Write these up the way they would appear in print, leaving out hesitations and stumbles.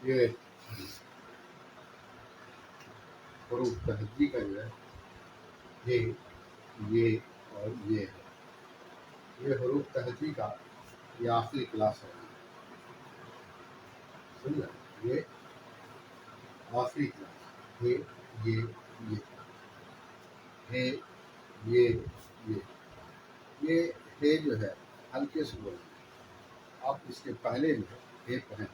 ये हरूफ तहजी का जो है ये और ये है। ये हरूफ तहजी का ये आखिरी क्लास है, समझा? ये आखिरी क्लास, ये हे ये ये हे जो है हल्के से बोलना। आप इसके पहले जो है हे पढ़ें,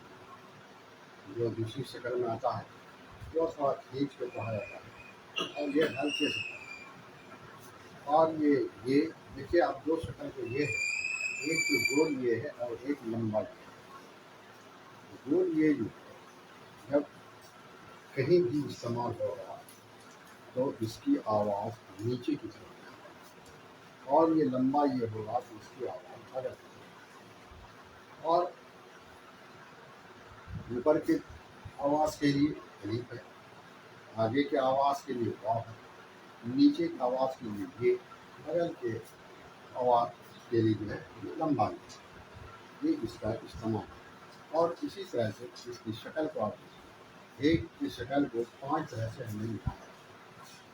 जो दूसरी शक्ल में आता है वो थोड़ा खींच के पढ़ा जाता है, और ये हल्के से। और ये देखिए, आप दो शक्ल के ये है, एक तो गोल ये है और एक लंबा ये है। गोल ये जो है जब कहीं भी इस्तेमाल हो रहा तो इसकी आवाज़ नीचे की तरफ है, और ये लंबा ये होगा तो इसकी आवाज़ अलग है। और ऊपर के आवाज़ के लिए अलिफ है, आगे के आवाज़ के लिए वाव है, नीचे की आवाज़ के लिए ये, बगल के आवाज़ के लिए जो है ये लंबा ये इसका इस्तेमाल। और इसी तरह से इसकी शक्ल को आप एक की शक्ल को 5 तरह से हमने लिखा है,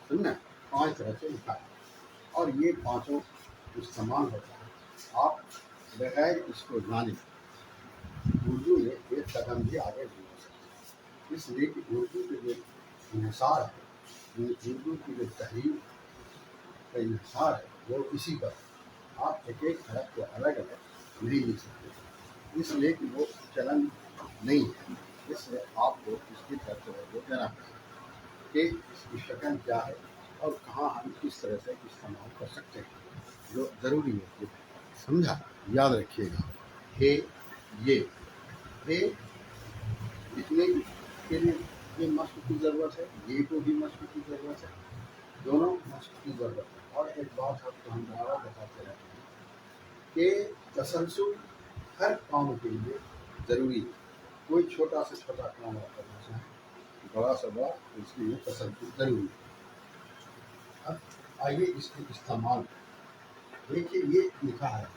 सुनना, 5 तरह से लिखा है, और ये पांचों इस्तेमाल होता है। आप बगैर इसको जाने उर्दू में एक कदम भी आगे नहीं हो सकते, इसलिए कि उर्दू के जो इंसार है, उर्दू की जो तहरीर का इंसार है वो इसी पर। आप एक एक हरफ को अलग अलग नहीं लिख सकते, इसलिए कि वो चलन नहीं है। इसलिए आपको इसकी तरफ जो है वो देना पड़ेगा कि इसकी शक्ल क्या है और कहाँ हम किस तरह से इस्तेमाल कर सकते हैं, जो ज़रूरी है। समझा? याद रखिएगा। हे लिखने के लिए ये मश्क की ज़रूरत है, ये को भी मश्क की ज़रूरत है, दोनों मश्क की ज़रूरत है। और एक बात आपको हम दोबारा बताते रहते हैं कि तसलसल हर काम के लिए ज़रूरी है। कोई छोटा से छोटा काम आप करना चाहें, बड़ा से बड़ा, इसके लिए तसलसल ज़रूरी है। अब आइए इसके इस्तेमाल। देखिए ये लिखा है,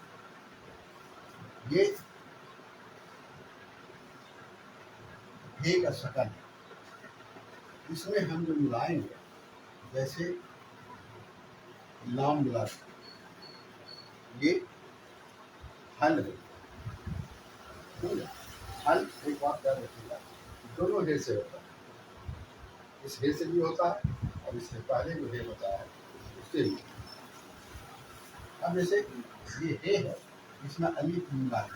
ये हे का शक्ल है, इसमें हम जो मिलाएंगे, जैसे लाम मिला, ये हल है, हल। एक बात याद रखिएगा, दोनों हे से होता है, इस हे से भी होता है और इससे पहले जो हे बताया है उससे भी। अब जैसे ये हे है, इसमें अलिफ मिला है,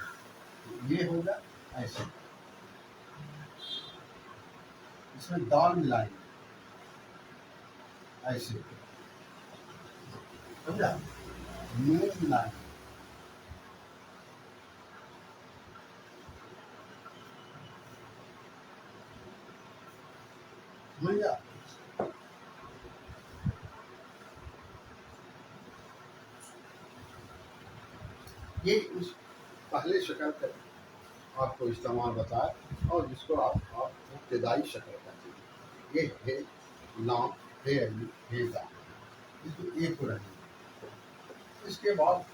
तो ये होगा ऐसे। इसमें दाल मिलाएंगे ऐसे, समझा? नून मिलाएंगे, समझा? ये उस पहले शक्ल का आपको इस्तेमाल बताया, और जिसको आप इब्तदाई शक्ल कहते हैं। ये है लाम, हे अली, हे दा, इसको एक को रहेंगे। इसके बाद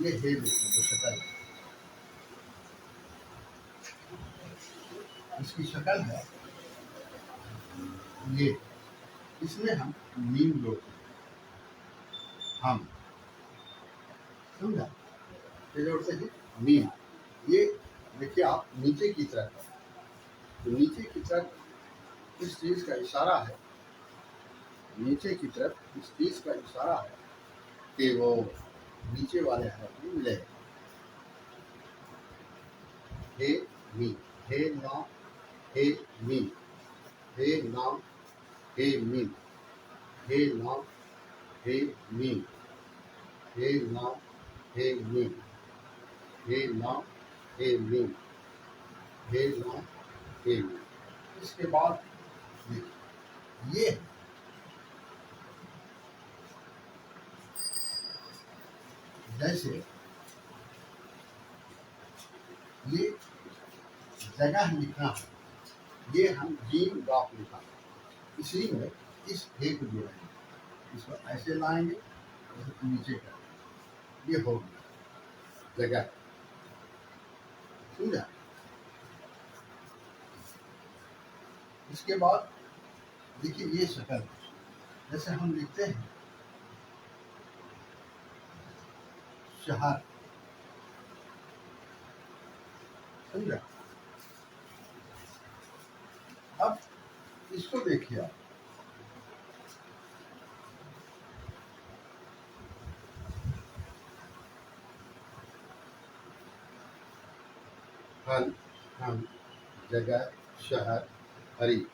ये हे जो शक्ल है, इसकी शक्ल है ये, इसमें हम मीम जोड़ते हैं, हम, समझा? ये जोड़ते हैं मीम। ये देखिए आप नीचे की तरफ, तो नीचे की तरफ इस चीज़ का इशारा है, नीचे की तरफ इस चीज़ का इशारा है कि वो नीचे वाले हरफ में मिलेगा। हे मी, हे नाम, हे मी, हे नाम, हे मीम, हे नाम, हे मीम, हे नाम, हे मीम, हे नाम, हे मीम, हे नाम, हे मीम। इसके बाद ये जैसे ये जगह लिखना है, ये हम जीन डॉक लिखा है, इसी में इस हे को जोड़ेंगे, इसको ऐसे लाएंगे, इसको नीचे करेंगे, ये हो गया जगह। समझा? इसके बाद देखिए ये शक्ल, जैसे हम लिखते हैं शहर, समझा? अब इसको देखिए आप, हल हम जगह शहर हरी,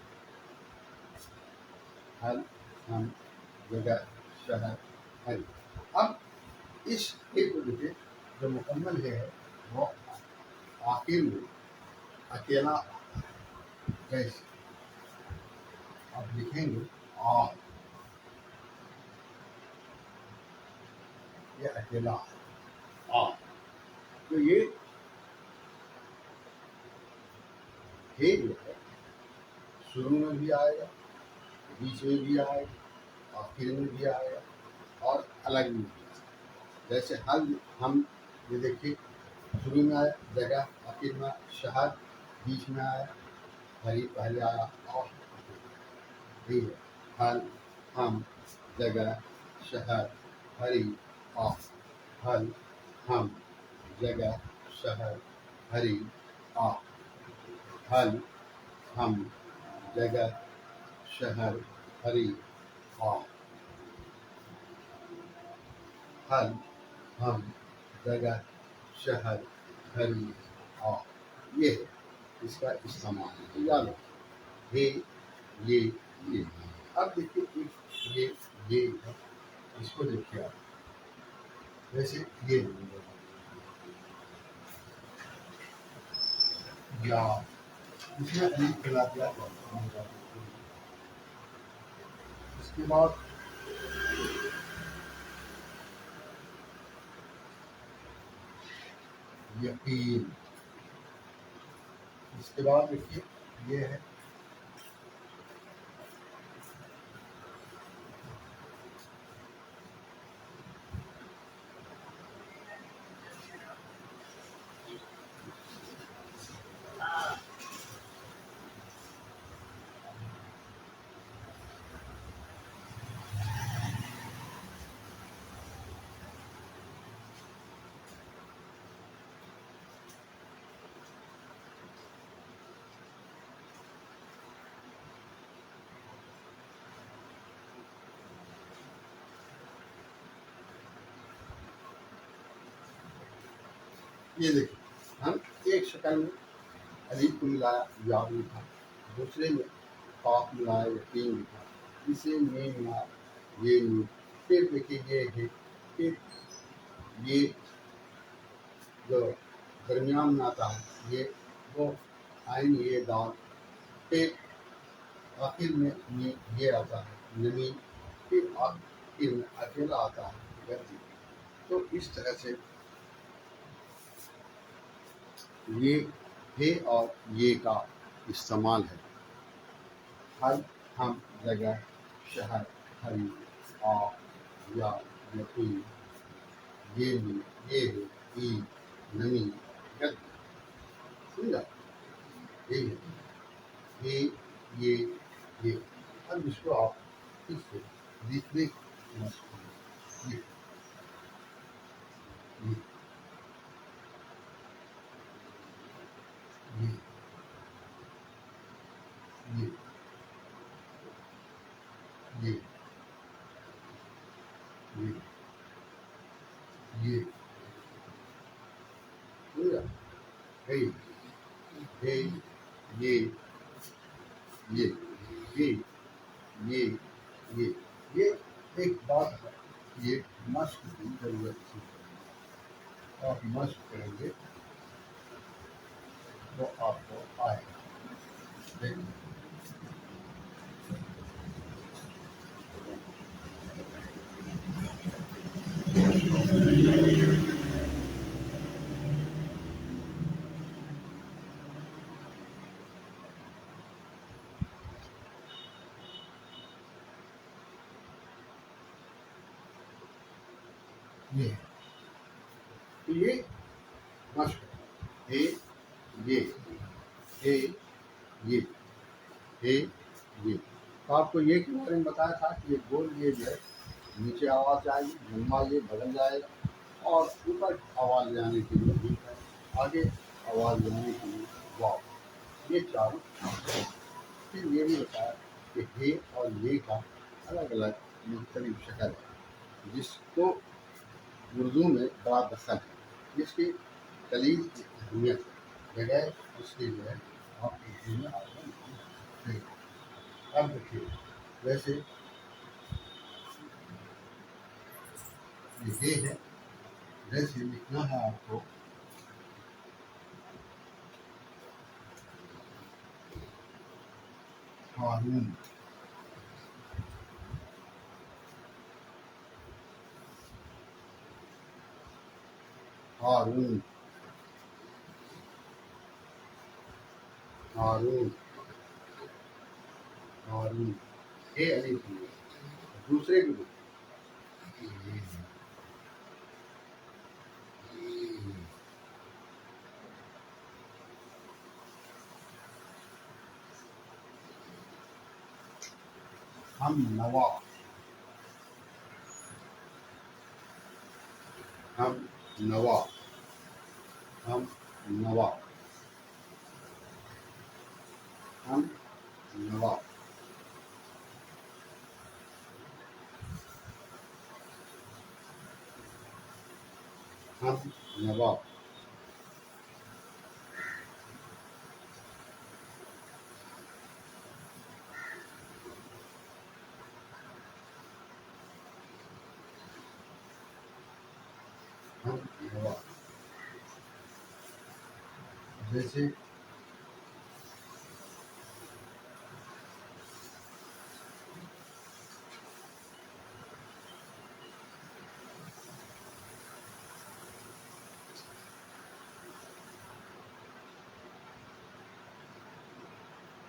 हल हम जगह शहर हरी। अब इस हे को देखिए, जो मुकम्मल है वो आखिर में अकेला, कैसे आप लिखेंगे आ, ये अकेला आ, तो ये हे जो है शुरू में भी आएगा, बीच में भी आएगा, आखिर में भी आएगा और अलग में भी आएगा। जैसे हल हम ये देखिए, शुरू में आया जगह, आखिर में शहर, बीच में आया हरी, पहले आया और ठीक है, हल हम जगह शहर हरी आ, हल हम जगह शहर हरी आ, हल हम जगह शहर हरी आ, हल हम जगह शहर हरी आ। ये है इसका इस्तेमाल, तो याद रखिए ये। अब देखिए ये है, इसको देखिए आप, जैसे ये या इसमें अलीफ खिला दिया। इसके बाद यकीन, इसके बाद देखिए ये है ये देखिए, हम एक शक्ल में अलीफ को मिलाया याद लिखा, दूसरे में काफ मिलाया यकीन लिखा, तीसरे में मिलाया ये नी, फिर देखिए ये है, फिर ये जो दरमियान में आता है ये वो आइन ये दाल, फिर आखिर में ये आता है नमी, फिर आखिर में अकेला आता है गर्दी। तो इस तरह से ये है और ये का इस्तेमाल है। हल हम जगह शहर हरी आ या यकीन, ये भी ये है ई नमी गद, समझा? ये है ये। अब इसको आप फिर से लिखने की मशक करें। ये ये ये ये ये ये समझा? हे हे ये ये ये ये ये एक बात है, ये मश्क की जरूरत थी। आप मश्क करेंगे तो आपको आएगा। देखिए ये है। तो ये मस्त है। ये हे ये हे ये। तो आपको ये के बारे में बताया था कि ये गोल ये जो है नीचे आवाज़ जाएगी, लंबा ये बदल जाएगा और ऊपर आवाज़ ले आने के लिए भी है, आगे आवाज़ ले आने के लिए वाव। ये चारों। फिर ये भी बताया कि हे और ये का अलग अलग मुख्तलिफ शक्ल है, जिसको उर्दू में बड़ा दखल है, जिसकी कलील की अहमियत है, बगैर उसके जो है आप उर्दू में आगे नहीं। अब देखिए, वैसे ये है, वैसे लिखना है आपको हारून। हारून हारून हारून ये अलीफ है। दूसरे को हम नवा, हम नवा, हम नवा, हम नवा, हम नवा, हम नवा। जैसे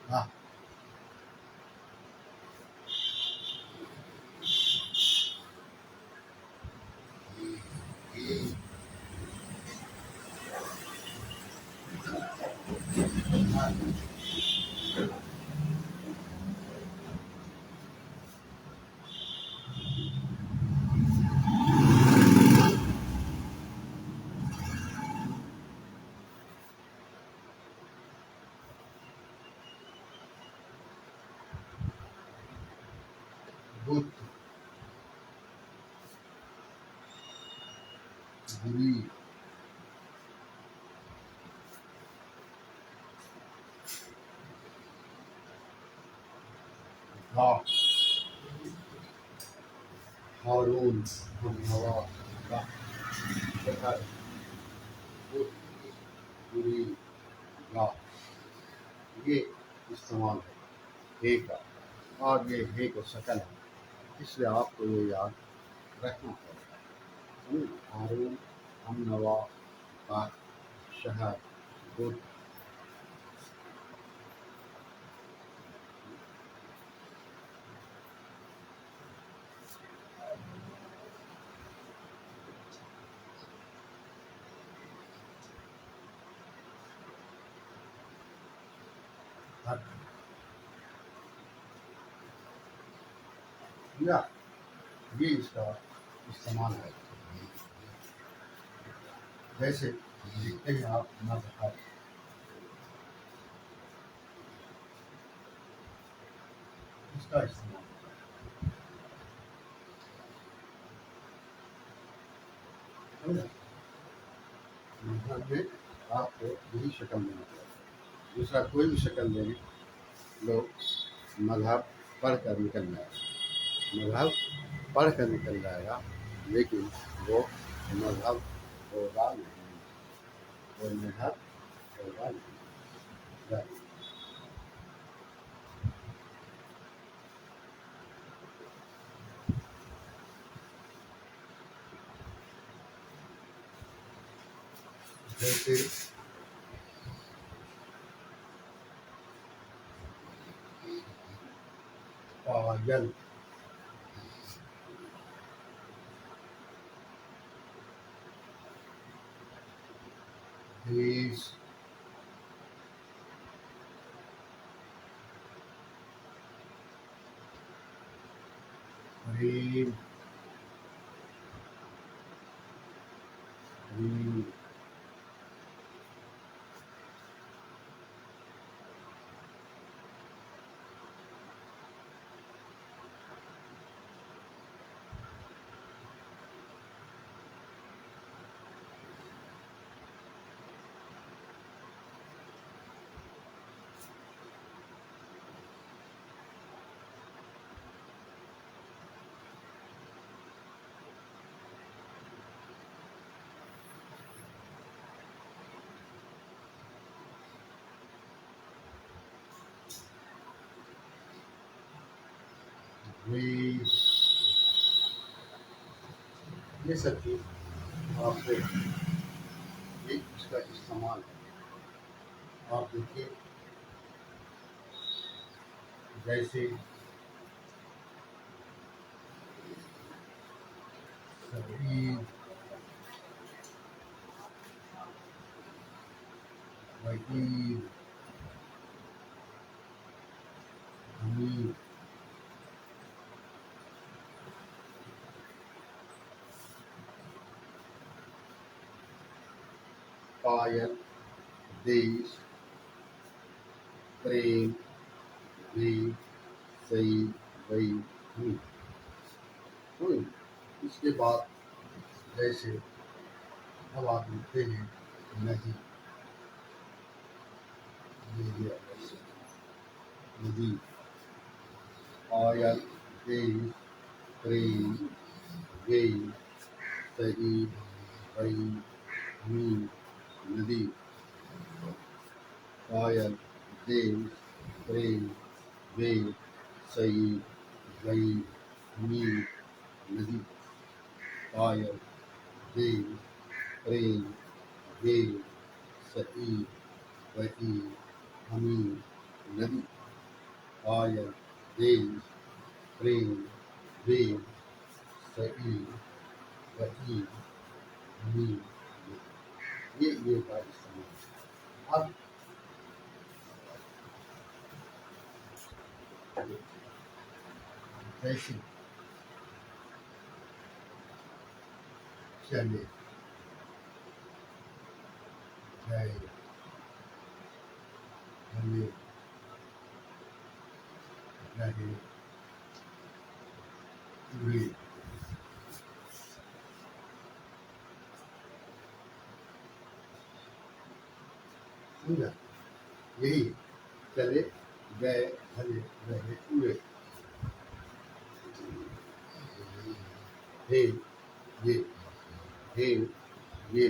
हाँ, बुत, बुरी, धा, हारून, हम नवा, धा, शहर, बुत, बुरी, धा। ये इस्तेमाल है हे का, और ये हे को शकल है, इसलिए आपको ये याद रखना पड़ेगा। हारून, हम नवा, का, शहर, बुत। या ये इसका इस्तेमाल है। जैसे लिखते हैं आप मजहब, इसका इस्तेमाल है। मजहब में आपको यही शक्ल देना पड़ेगा, दूसरा कोई भी शक्ल देने लोग मजहब पढ़ कर निकल जाएगा, मजहब पढ़ कर निकल जाएगा, लेकिन वो मजहब होगा नहीं, वो मजहब होगा नहीं। जैसे पायल, देश, प्रेम, प्रेम, द्वेष, ये सब चीज आपको ये इसका इस्तेमाल आप देखिए। जैसे शरीर, वकील, अमीर, पायल, देश, प्रेम, भी, सही, वही, हुई। हुई। इसके बाद जैसे अब आप लिखते हैं नदी, ये ऐसे, नदी, पायल, देश, प्रेम, गई, सही, वही, हुई, नदी, पायल, देश, प्रेम, वे, सही, वही, हुई, नदी, पायल, देश, प्रेम, वे, सही, वही, हमी, नदी, पायल, देश, प्रेम, वे, सही, वही, हमी, ये का इस्तेमाल। अब जैसे चले, गए, चले, रहे, उड़े, समझा? यही चले, गए, चले, रहे, उड़े। हे, ये, हे, ये,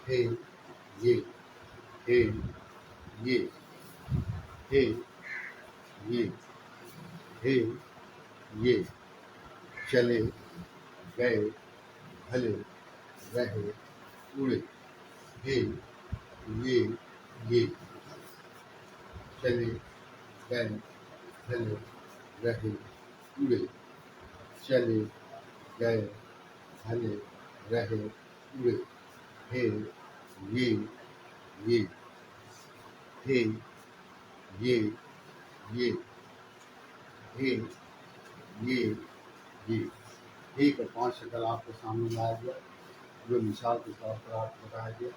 हे, ये, हे, ये, हे, ये, हे, ये, चले, गए, भले, रहे, उड़े। हे, ये, चले, गए, भले, रहे, उड़े। चले, गए, भले, रहे, उड़े। हे, ये, हे, ये, हे, ये। हे का 5 शक्ल आपके सामने लाया गया, जो मिसाल के तौर पर आपको बताया गया।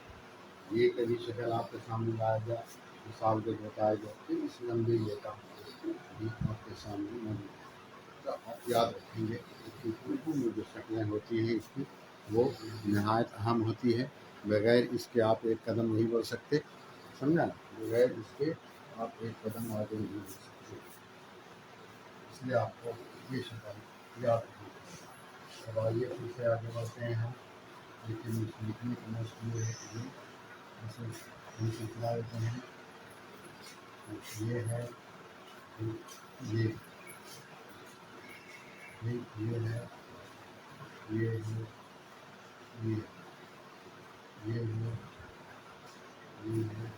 ये का भी शक्ल आपके सामने लाया गया, मिसाल के बताया गया। फिर इस लंबे ये का भी आपके सामने मौजूद है। तो आप याद रखेंगे कि उर्दू में जो शक्लें होती हैं इसकी वो नहायत अहम होती है। बगैर इसके आप एक कदम नहीं बढ़ सकते, समझा ना? बगैर इसके आप एक कदम आगे नहीं बढ़ सकते, इसलिए आपको ये शक्ल याद रखनी है। अब आइए फिर से आगे बढ़ते हैं हम, लेकिन लिखने की मुश्किल है कि जैसे हम सिखला देते हैं। ये है, ये ये है, ये है, ये ये है, ये है,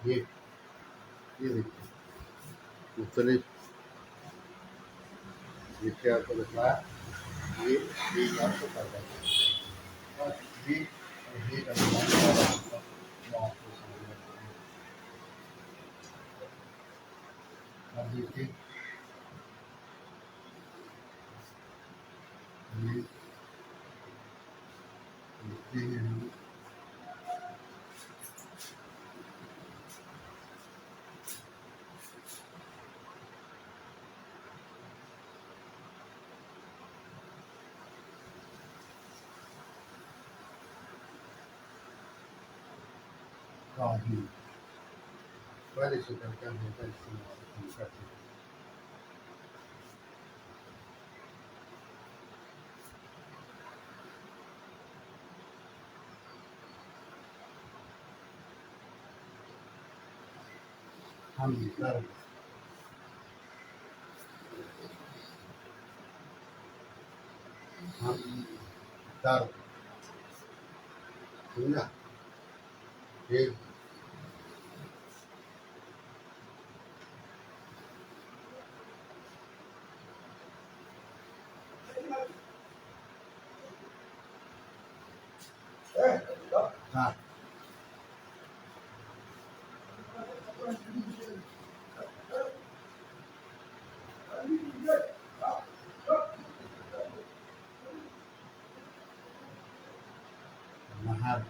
ये ये देखिए मुख्तलिफ देखिए आपको दिखा ये आपको कर देगा और ये का आपको समझ अब देखिए ये देखते हैं हम काफी पहले से करके हमेशा इस्तेमाल हम करते हैं हम कर हम कर समझा फिर हाँ नहर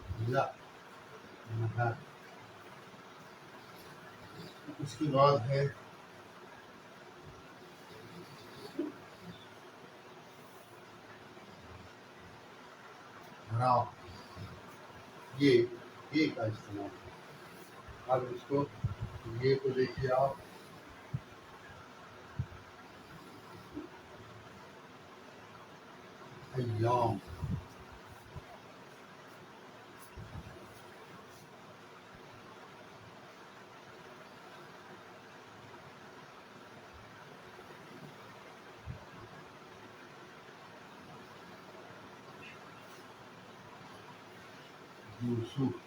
समझा नहर उसके बाद है हरा ये का इस्तेमाल अब इसको ये को देखिए आप अय्याम यूसुफ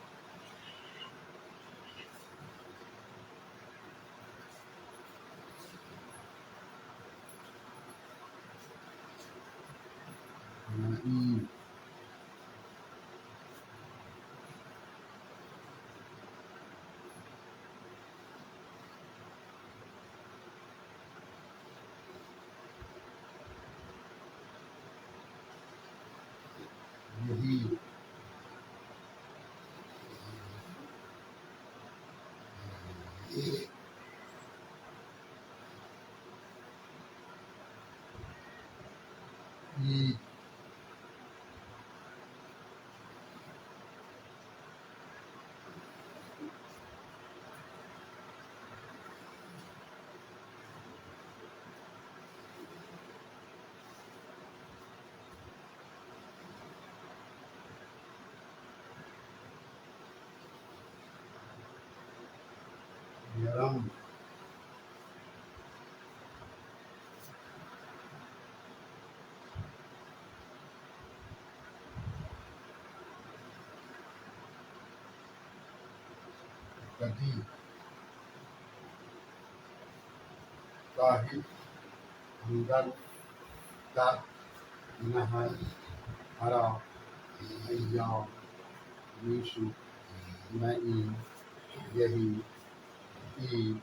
नईम यही ईद यरम कदी काहिल हमदर्द का नहर हरा अय्याम यूसुफ नईम यही ईद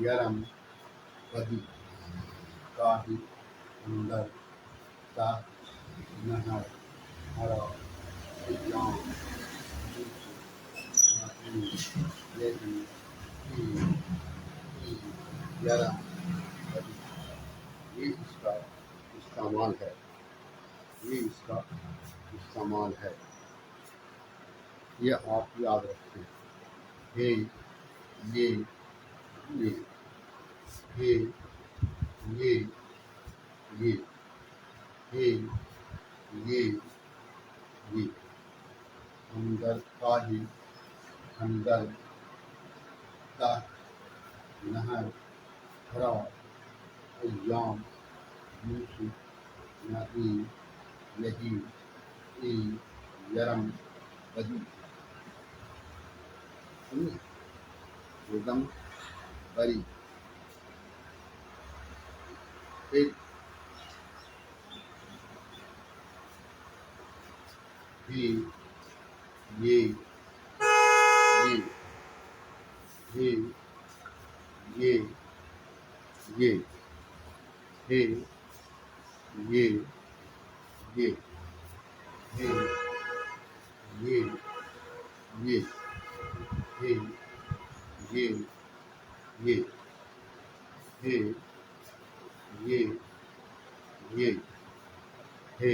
यरम कदी काहिल हमदर्द का नहर हरा अय्याम यूसुफ नईम यही ईद यरम कदी ये इसका इस्तेमाल है ये इसका इस्तेमाल है ये आप याद रखें हे ये ये हे ये ये हे ये ये हमदर्द काहिल हमदर्द ता नहर हरा अय्याम यूसुफ नईम यही ई यरम बदी सुनिए एकदम बरी फिर भी ये ये ये ये ये हे ये ये हे ये ये हे ये ये हे ये ये हे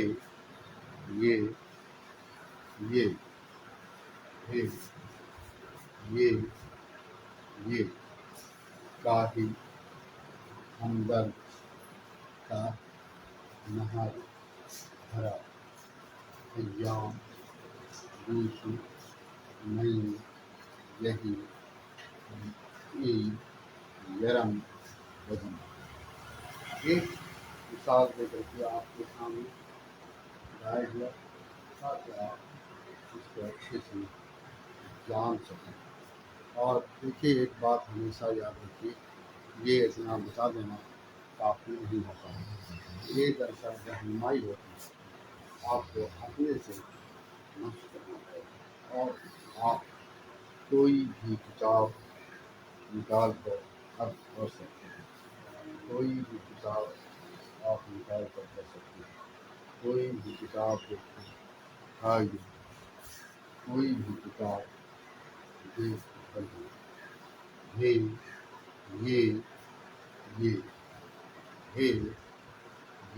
ये ये हे ये ये काहिल हमदर्द का नहर हरा अय्याम यूसुफ नईम यही ई यरम बदी। एक मिसाल देकर के आपके सामने लाया गया ताकि आप इसको अच्छे से जान सकें। और देखिए एक बात हमेशा याद रखिए, ये इतना बता देना काफ़ी नहीं होता है। ये दरअसल रहनुमाई होती है, आपको अपने से नष्ट करना पड़ेगा। और आप कोई भी किताब निकाल कर अर्थ कर सकते हैं, कोई भी किताब आप निकाल कर सकते हैं, कोई भी किताब देखकर खाइए, कोई भी किताब देख कर हे ये ये हे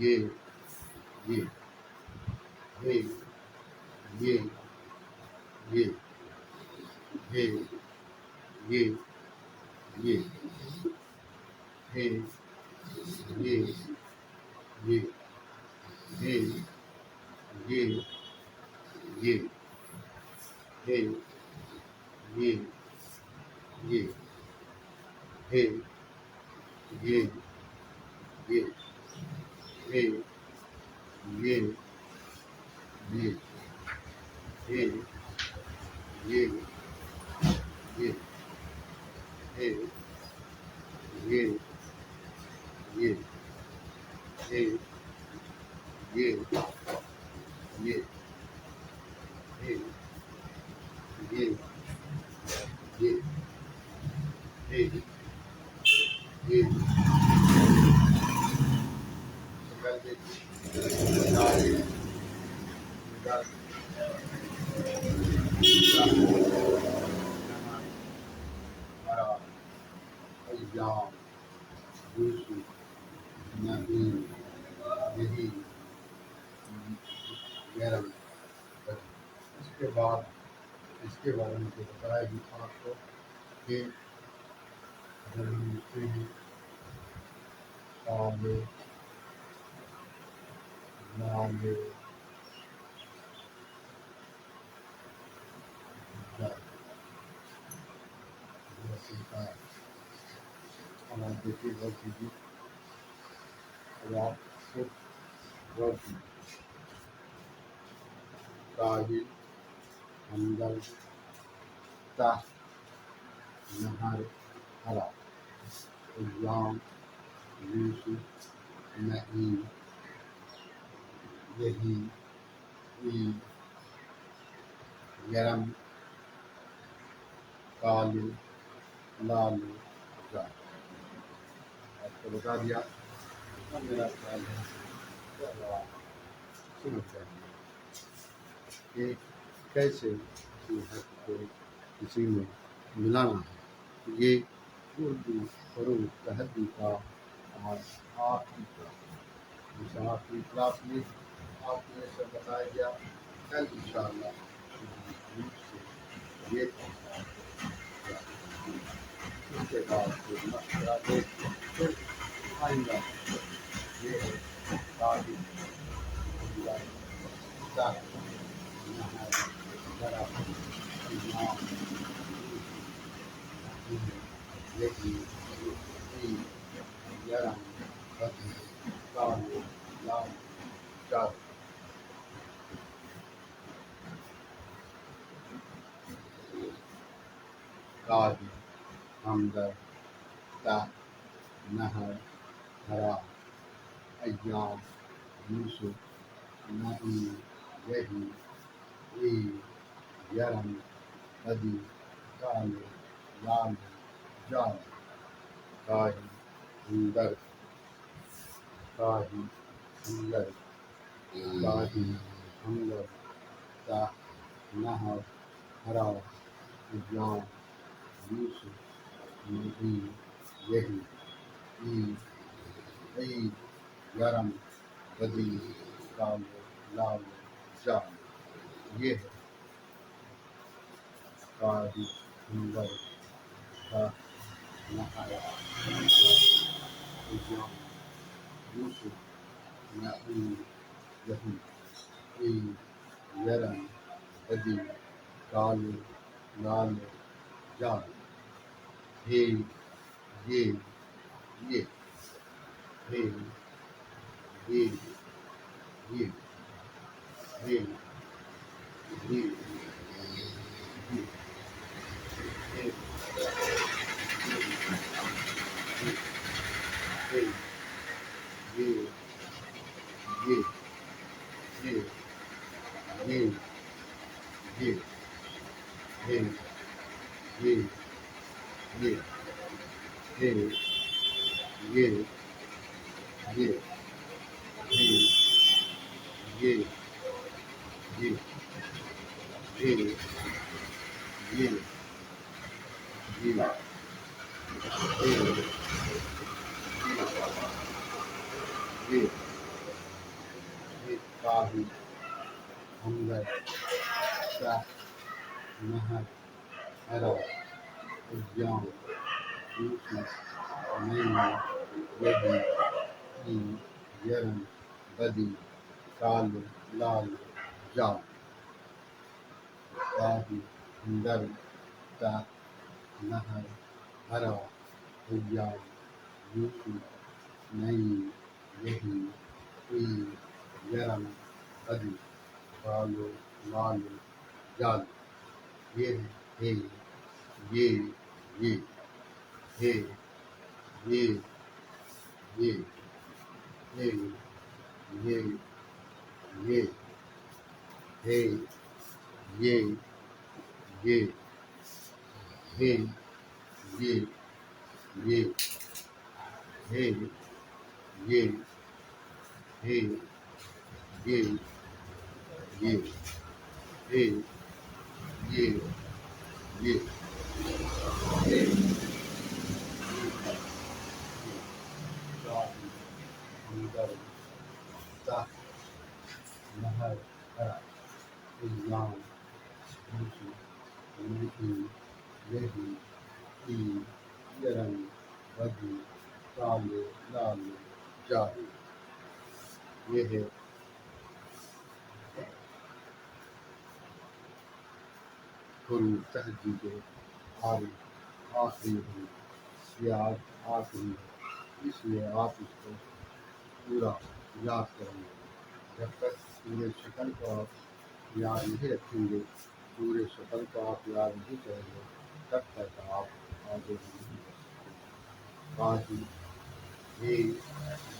ये ये हे ये ये हे ये ये हे ये ये हे ये ये हे ये ये हे ये ये हे ये ये हे ये ये हे ये ये हे ये ये हे ये ये हे ये अय्याम यूसुफ नईम यही यरम बदी। इसके बाद इसके बारे में जो बताया भी आपको कि अगर हम लिखते हैं काले लाले हमारे देखिए वर्ड कीजिए और आप सिर्फ वर्ड कीजिए काहिल हमदर्द ता नहर हरा अय्याम यूसुफ नईम यही ई यरम काले लाले जा। आपको बता दिया और मेरा ख्याल है कि आप समझ जाएंगे कि कैसे को किसी में मिलाना है। ये उर्दू हरूफ तहदी का आज आखिरी क्लास, इस आखिरी क्लास में आपको ये सब बताया गया। कल इंशाअल्लाह ये उसके बाद फिर मशवरा देख फिर आएंगा। ये है तारीख Yaram, Badi, Kalu, Lam, Jal, Kadi, Hamdar, Ta, Nahar, Hara, Ayyam, Yusuf, Nahi, Yahi, E, Yaram, Badi, Kalu, Lam, Jal, Kahi, Hamdar, Kahi, Hamdar, Kahi, Hamdar, Ta, Nahar, Hara, Ayyam, Yusuf, Nahi, Yahi, E, Aid, Yaram, Badi, Kalu, Lam, Jal, ये है कादी अंदर का नहाया उज्जाम यूसुफ नई यही ई यरम बदी कालू लाल जाल हे ये ये हे ये ये हे ये ये हे हे ये ये ये ये ये हे ये ये हे ये ये हे ये ये हे ये ये ये ये काही हमदर सा नहर हरा उज्जाम यूसुफ नई यही ई यरम बदी कालू लाल जाल काही हमदर सा नहर हरा उज्जाम यूसुफ नई यही ई यरम बदी कालू लाल जाल ये हे ये ये हे ये ये हे ये ये हे ये ये हे ये ये हे ये हे ये ये हे ये ये हे अंदर ता नहर हरा इल्लाम यही यही ई यरम बदी काले लाल जाही ये है कुल तहजीब आखिरी है ये आज आखिरी है इसलिए आप इसको पूरा याद करेंगे जब तक पूरे शक्ल को आप याद नहीं रखेंगे पूरे शक्ल को आप याद नहीं करेंगे तब तक आप आगे नहीं बढ़ सकते। ये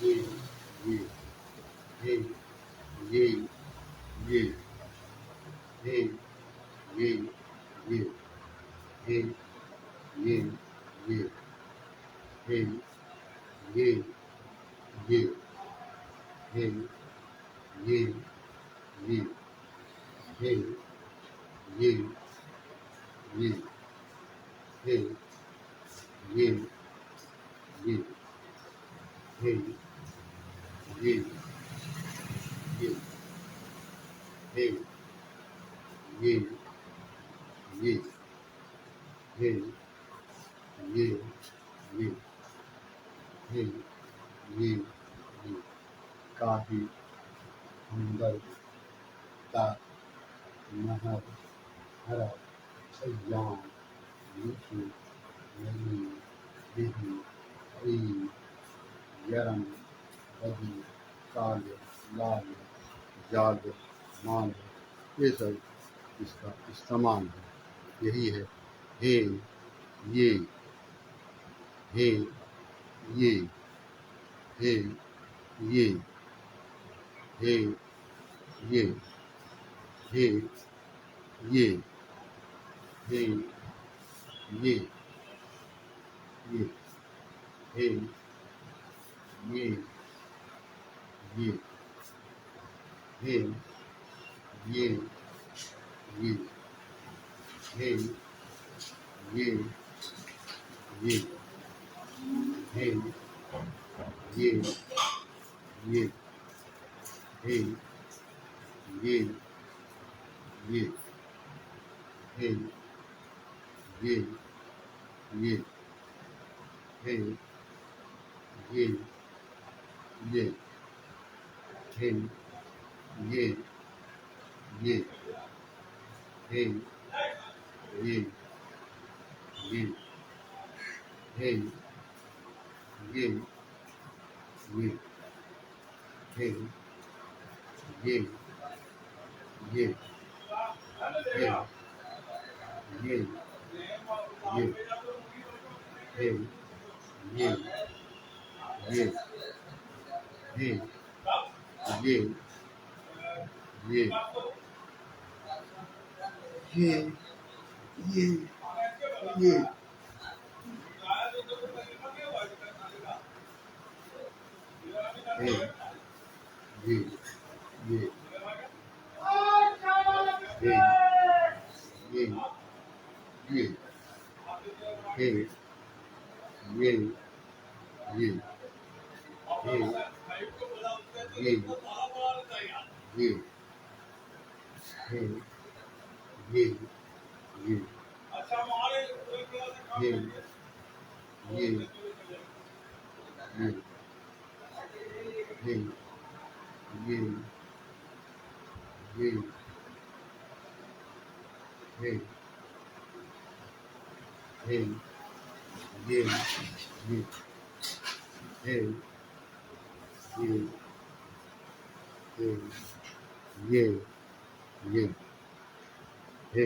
ये ये ये ये ये ये ये ये हे ये ये हे ये ये हे ये ये हे ये ये हे ये ये हे ये ये हे ये ये हे ये ये हे ये ये काही हमदर ता नहर हरा अय्याम यूसुफ नई यही ई यरम रजु काल लाल जाग मान ये सब इसका इस्तेमाल है। यही है हे ये हे ये हे ये हे ये हे ये हे ये ये हे ये ये हे ये ये हे ये ये हे ये ये हे ये ये हे ये ये हे ये ये हे ये ये हे ये ये हे ये ये हे ये ये हे ये ये हे ये ये हे ये ये ये ये हे ये ये हे ये ये हे ये ये हे ये ये हे ये ये ये ये ये हे ये ये हे हे ये ये हे ये हे ये ये हे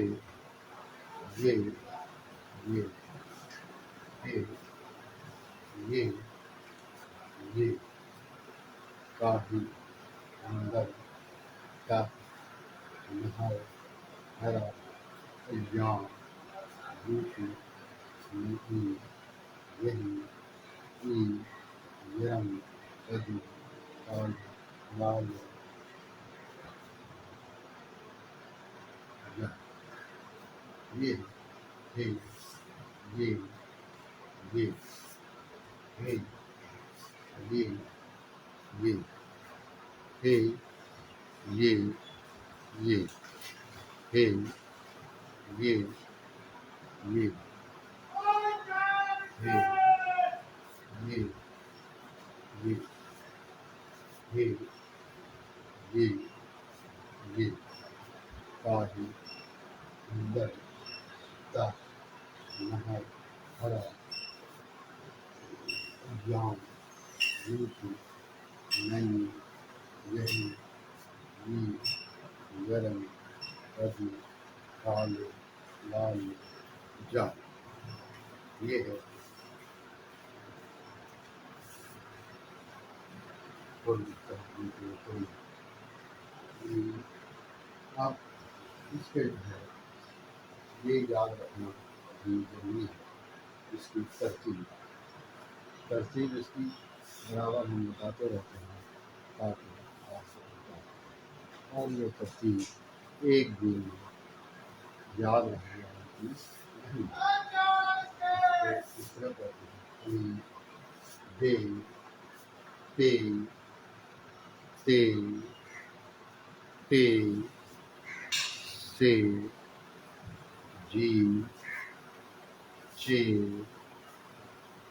ये ये हे ये ये काफी अंदर का नहर हरा जान रूपी नीति यही ई यरम रजु काल लाल ये हे ये ये हे ये ये हे ये ये हे ये ये हे ये ये हे ये काही अंदर का नहर हरा ज्ञान रूपी नैनी यही गरम रजु काले लाल जा ये है आप इसके है ये याद रखना जरूरी है। इसकी तरतीब इसकी बराबर हम बताते रहते हैं ताकि आप सकता और ये तरतीब एक दिन में याद रखने वाली चीज़ नहीं है। इस तरह करते हैं दे ते ते ते से जी चे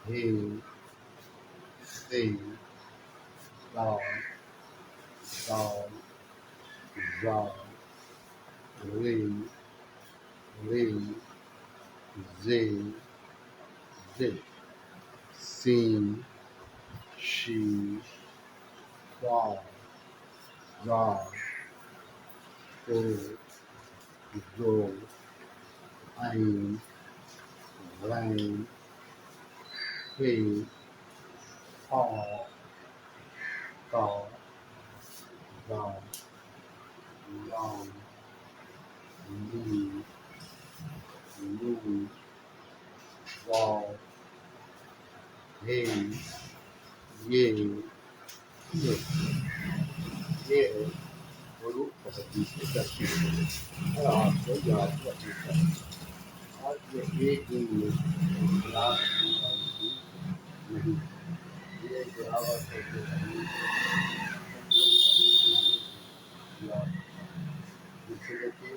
हे से दाल दाल जा रे रे जे जे scene She, Ra, Ra, Go, Zo, Ain, Rain, He, Ha, Ka, Ga, Lam, Li, Lu, Wa, He, Ye, Ye, Ye, Guru, आपको याद रखना है और ये एक दिन में याद नहीं ये गिरावट होते याद जिससे कि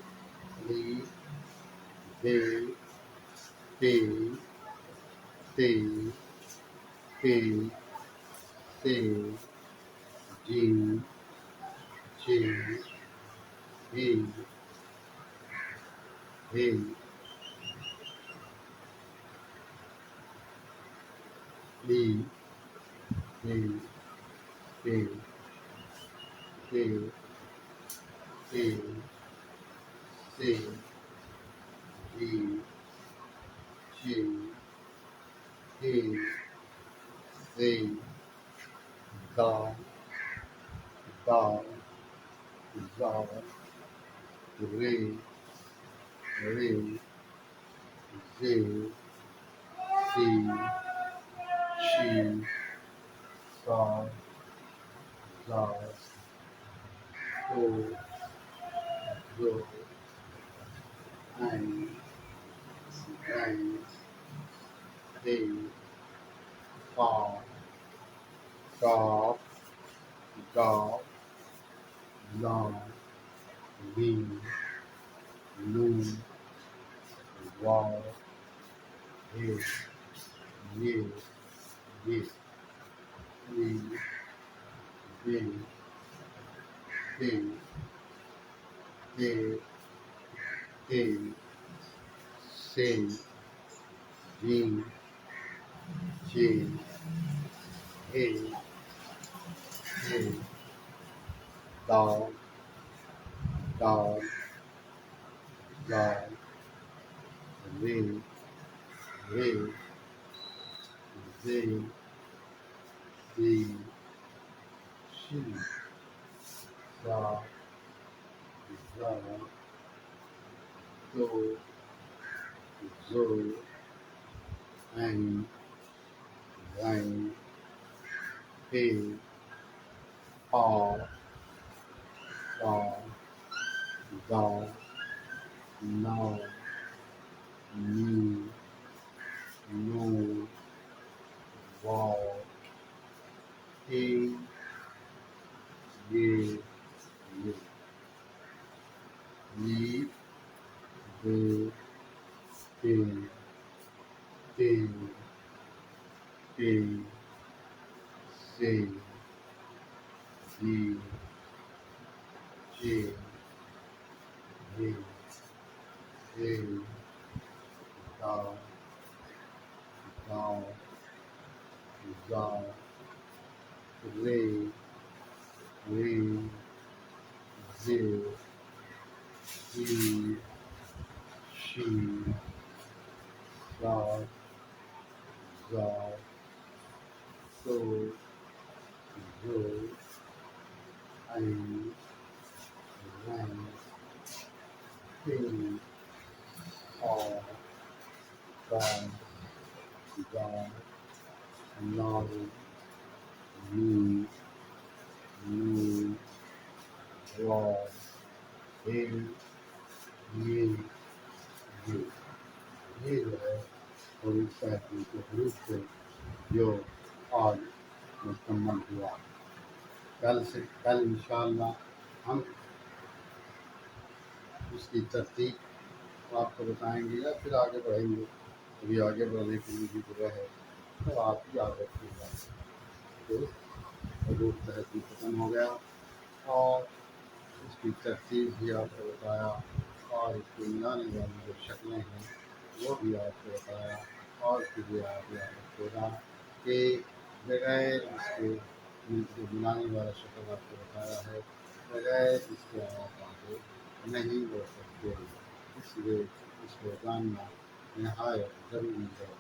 ली दे ते ते ते से जी जी he he Lee he he he he से जी जी he से गा गा za re re ze si shi sa za so zo an ran de fa ga ga la li lu wa he ye ye li ye he he he se ji ji he he da da da re re ze zi shi za za zo zo an ran he ha da da na ni no wa he ye ye li de te te te se ji ji ye ye da da za re re ze ji shi za za so zo an ran he ha ga ga na ni nu wa he ये ये जो है उड़ीसा की रूप से जो आज मुकम्मल हुआ कल इंशाअल्लाह हम उसकी तरतीब आपको बताएंगे या फिर आगे बढ़ेंगे अभी आगे बढ़ने के लिए भी बुरा है तो आप ही याद रखिएगा तो रूप तहसील ख़त्म हो गया और उसकी तरतीब भी आपको बताया और इसकी मिलाने वाली जो शक्लें हैं वो भी आपको बताया और फिर आप याद रखिएगा कि बगैर इसके मिलके मिलाने वाला शक्ल आपको बताया है, बगैर इसके आप आगे नहीं बढ़ सकते, इसलिए इसको जानना नहायत ज़रूरी है।